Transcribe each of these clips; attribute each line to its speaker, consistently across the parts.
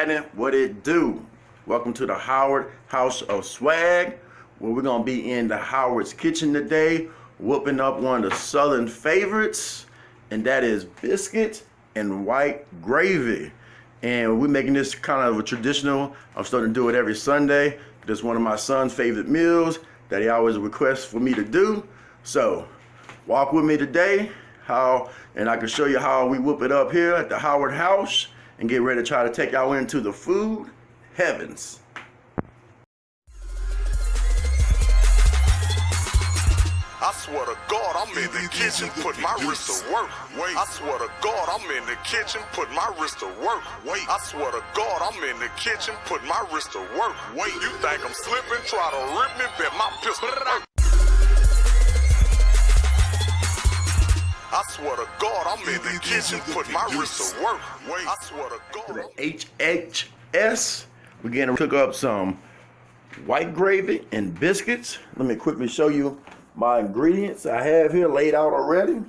Speaker 1: happening? What it do? Welcome to the Howard House of Swag, where we're gonna be in the Howard's kitchen today, whooping up one of the Southern favorites, and that is biscuits and white gravy. And we're making this kind of a traditional. I'm starting to do it every Sunday. This is one of my son's favorite meals that he always requests for me to do. So walk with me today, and I can show you how we whoop it up here at the Howard House and get ready to try to take y'all into the food heavens.
Speaker 2: I swear to God, I'm in the kitchen, put my wrist to work. Wait. I swear to God, I'm in the kitchen, put my wrist to work. Wait. I swear to God, I'm in the kitchen, put my wrist to work. Wait. You think I'm slipping? Try to rip me, bet my pistol hurt. I swear to God, I'm in the kitchen, put my wrist to work. Wait. I swear to God.
Speaker 1: The HHS, we're gonna cook up some white gravy and biscuits. Let me quickly show you my ingredients I have here laid out already.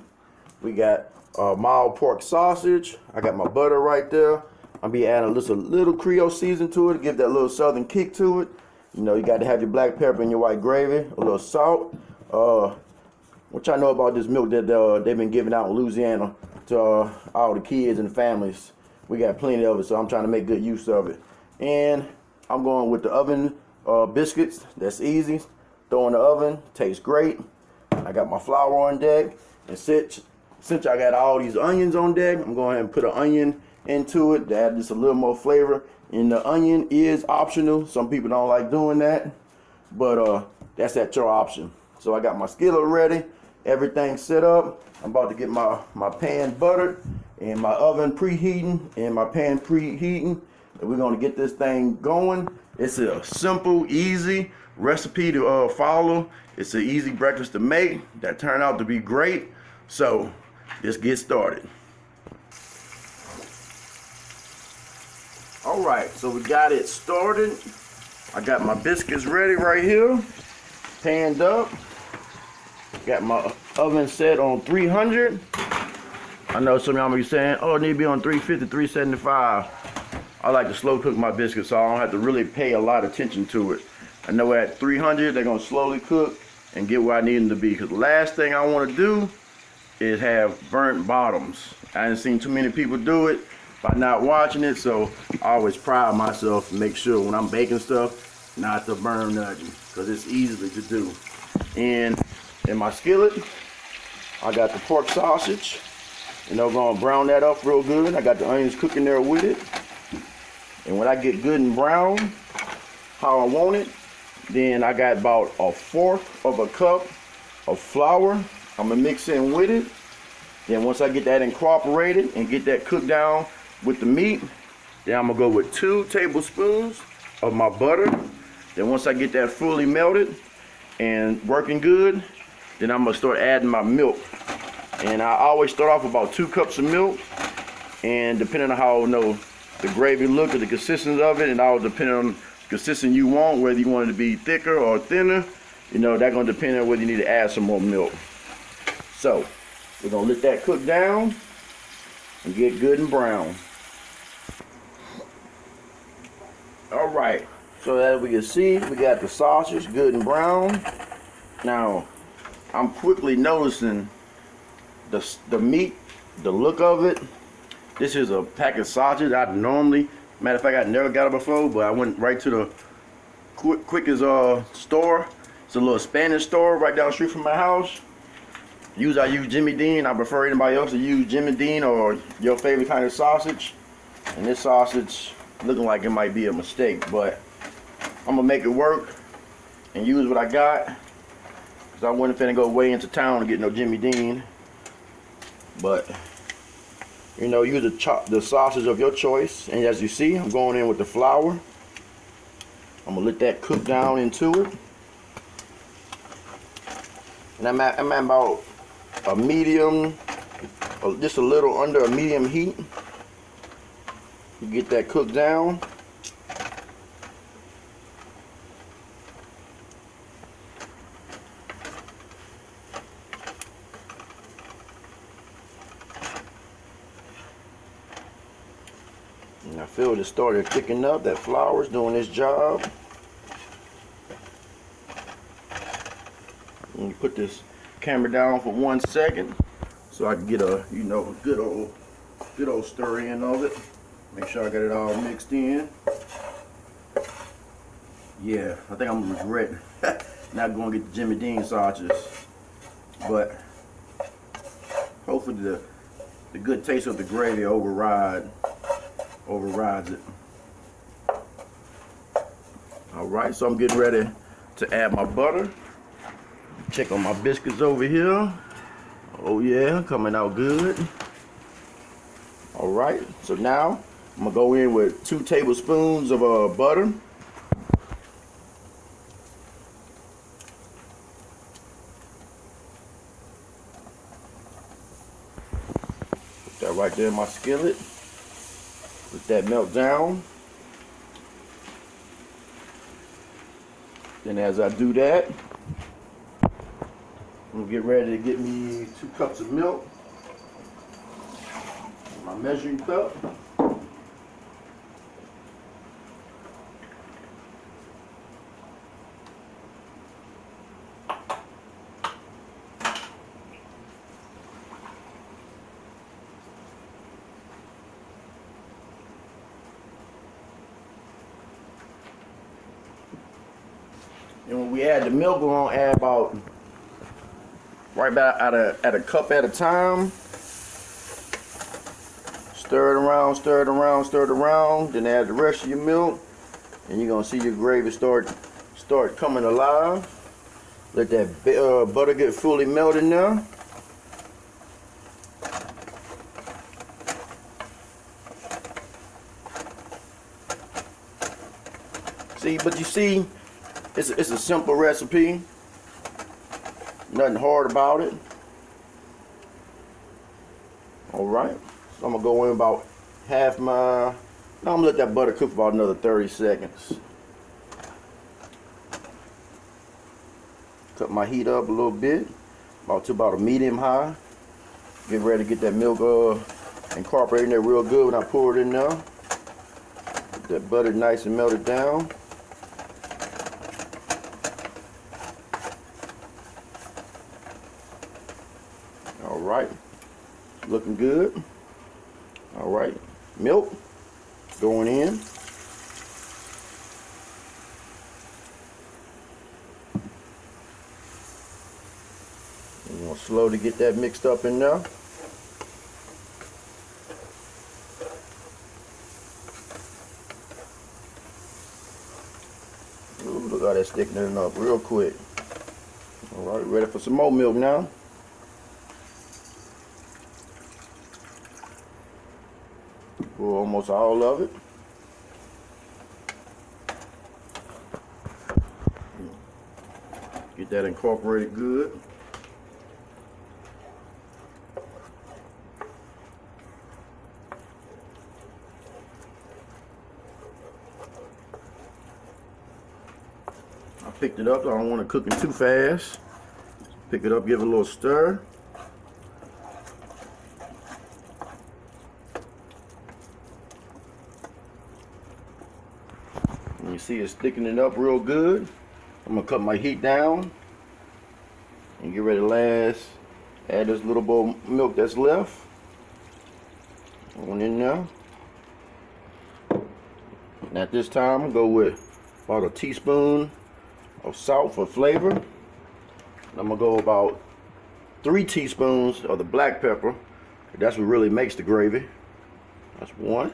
Speaker 1: We got mild pork sausage. I got my butter right there. I'll be adding just a little Creole season to it to give that little southern kick to it. You know, you got to have your black pepper and your white gravy, a little salt. What y'all know about this milk that they've been giving out in Louisiana to all the kids and families? We got plenty of it, so I'm trying to make good use of it. And I'm going with the oven biscuits. That's easy. Throw in the oven, tastes great. I got my flour on deck, and since I got all these onions on deck, I'm going ahead and put an onion into it to add just a little more flavor. And the onion is optional. Some people don't like doing that, but that's at your option. So I got my skillet ready, everything set up. I'm about to get my pan buttered and my oven preheating and my pan preheating. And we're gonna get this thing going. It's a simple, easy recipe to follow. It's an easy breakfast to make that turned out to be great. So let's get started. All right, so we got it started. I got my biscuits ready right here, panned up. Got my oven set on 300. I know some of y'all may be saying, oh, it need to be on 350, 375. I like to slow cook my biscuits so I don't have to really pay a lot of attention to it. I know at 300 they're gonna slowly cook and get where I need them to be, because the last thing I want to do is have burnt bottoms. I haven't seen too many people do it by not watching it, so I always pride myself to make sure when I'm baking stuff not to burn nothing, because it's easy to do. And in my skillet I got the pork sausage, and I'm gonna brown that up real good. I got the onions cooking there with it, and when I get good and brown how I want it, then I got about 1/4 cup of flour I'm gonna mix in with it. Then once I get that incorporated and get that cooked down with the meat, then I'm gonna go with 2 tablespoons of my butter. Then once I get that fully melted and working good, then I'm gonna start adding my milk. And I always start off with about 2 cups of milk, and depending on how the gravy look or the consistency of it, and all depending on consistency you want, whether you want it to be thicker or thinner, that's gonna depend on whether you need to add some more milk. So we're gonna let that cook down and get good and brown. All right, so as we can see, we got the sausage good and brown. Now I'm quickly noticing the meat, the look of it. This is a pack of sausage. Matter of fact, I never got it before, but I went right to the quickest store. It's a little Spanish store right down the street from my house. I use Jimmy Dean. I prefer anybody else to use Jimmy Dean or your favorite kind of sausage. And this sausage looking like it might be a mistake, but I'm gonna make it work and use what I got, because I wasn't finna go way into town to get no Jimmy Dean. But use the sausage of your choice. And as you see, I'm going in with the flour. I'm gonna let that cook down into it. And I'm at about a medium, just a little under a medium heat. You get that cooked down. I feel it started thickening up. That flour's doing its job. Let me put this camera down for 1 second so I can get a, you know, good old stir in of it. Make sure I got it all mixed in. Yeah, I think I'm gonna regret not going to get the Jimmy Dean sausages, but hopefully the good taste of the gravy overrides it. All right, so I'm getting ready to add my butter. Check on my biscuits over here. Oh yeah, coming out good. All right, so now I'm gonna go in with 2 tablespoons of butter. Put that right there in my skillet. Let that melt down. Then as I do that, I'm gonna get ready to get me 2 cups of milk. My measuring cup. And when we add the milk, we're gonna add about at a cup at a time. Stir it around, stir it around, stir it around. Then add the rest of your milk, and you're gonna see your gravy start coming alive. Let that butter get fully melted now. See, but you see, it's a simple recipe. Nothing hard about it. All right, so I'm gonna go in about half my. Now I'm gonna let that butter cook for about another 30 seconds. Cut my heat up a little bit, to about a medium high. Get ready to get that milk incorporated in there real good when I pour it in there. Get that butter nice and melted down. All right, looking good. All right, milk going in. We're gonna slowly get that mixed up in there. Ooh, look how that's thickening up real quick. All right, ready for some more milk now. Pour almost all of it. Get that incorporated good. I picked it up. I don't want to cook it too fast. Pick it up, give it a little stir. And you see it's thickening up real good. I'm gonna cut my heat down and get ready to add this little bowl of milk that's left. Going in there. And at this time, I'm gonna go with about a teaspoon of salt for flavor. And I'm gonna go about 3 teaspoons of the black pepper. That's what really makes the gravy. That's 1.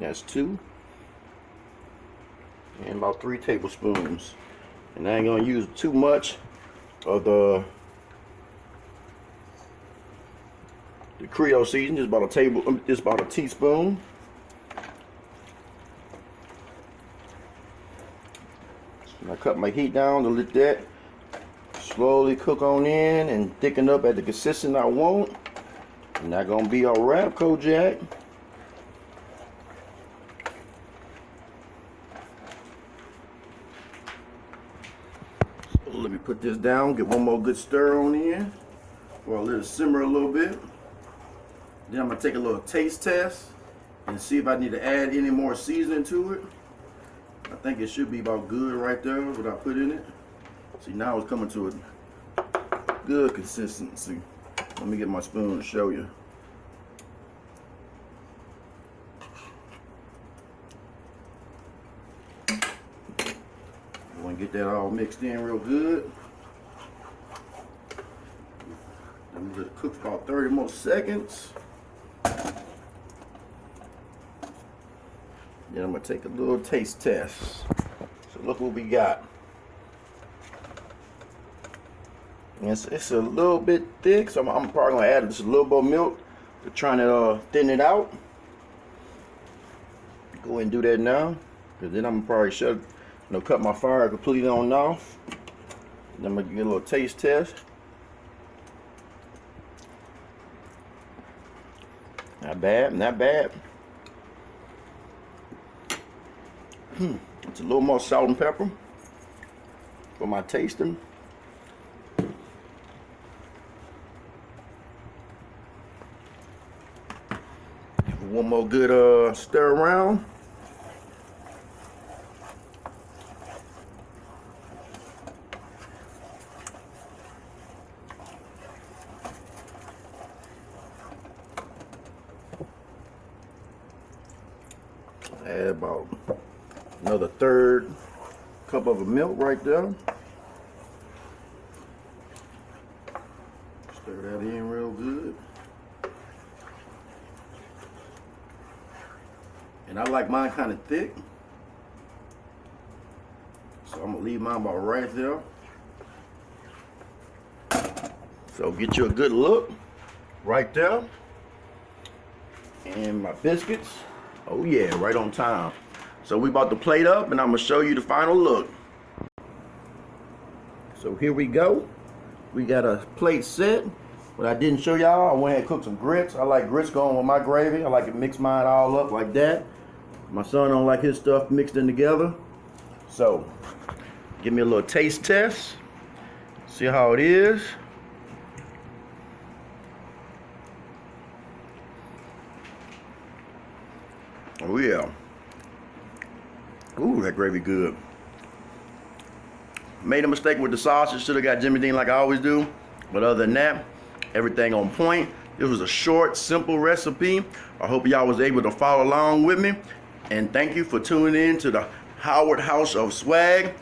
Speaker 1: That's 2. And about 3 tablespoons. And I ain't gonna use too much of the Creole seasoning. Just about a teaspoon. And I cut my heat down to let that slowly cook on in and thicken up at the consistency I want. Not gonna be a wrap, Kojak. So let me put this down, get one more good stir on in, or let it simmer a little bit. Then I'm gonna take a little taste test and see if I need to add any more seasoning to it. I think it should be about good right there, what I put in it. See, now it's coming to a good consistency. Let me get my spoon to show you. I want to get that all mixed in real good. I'm gonna cook for about 30 more seconds. Then I'm gonna take a little taste test. So look what we got. And it's a little bit thick, so I'm probably gonna add just a little bit of milk to try to thin it out. Go ahead and do that now, because then I'm gonna probably cut my fire completely on off. Then I'm gonna get a little taste test. Not bad, not bad. It's a little more salt and pepper for my tasting. One more good stir around. Add about another third cup of milk right there. Stir that in real good. And I like mine kind of thick, so I'm gonna leave mine about right there. So get you a good look right there. And my biscuits, oh yeah, right on time. So we about to plate up, and I'm gonna show you the final look. So here we go. We got a plate set. What I didn't show y'all, I went ahead and cooked some grits. I like grits going with my gravy. I like to mix mine all up like that. My son don't like his stuff mixed in together. So, give me a little taste test. See how it is. Oh yeah. Ooh, that gravy good. Made a mistake with the sausage. Should have got Jimmy Dean like I always do. But other than that, everything on point. This was a short, simple recipe. I hope y'all was able to follow along with me. And thank you for tuning in to the Howard House of Swag.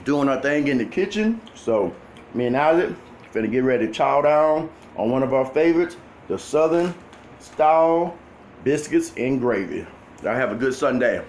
Speaker 1: Doing our thing in the kitchen. So, me and Isaac finna get ready to chow down on one of our favorites, the Southern style biscuits and gravy. Y'all have a good Sunday.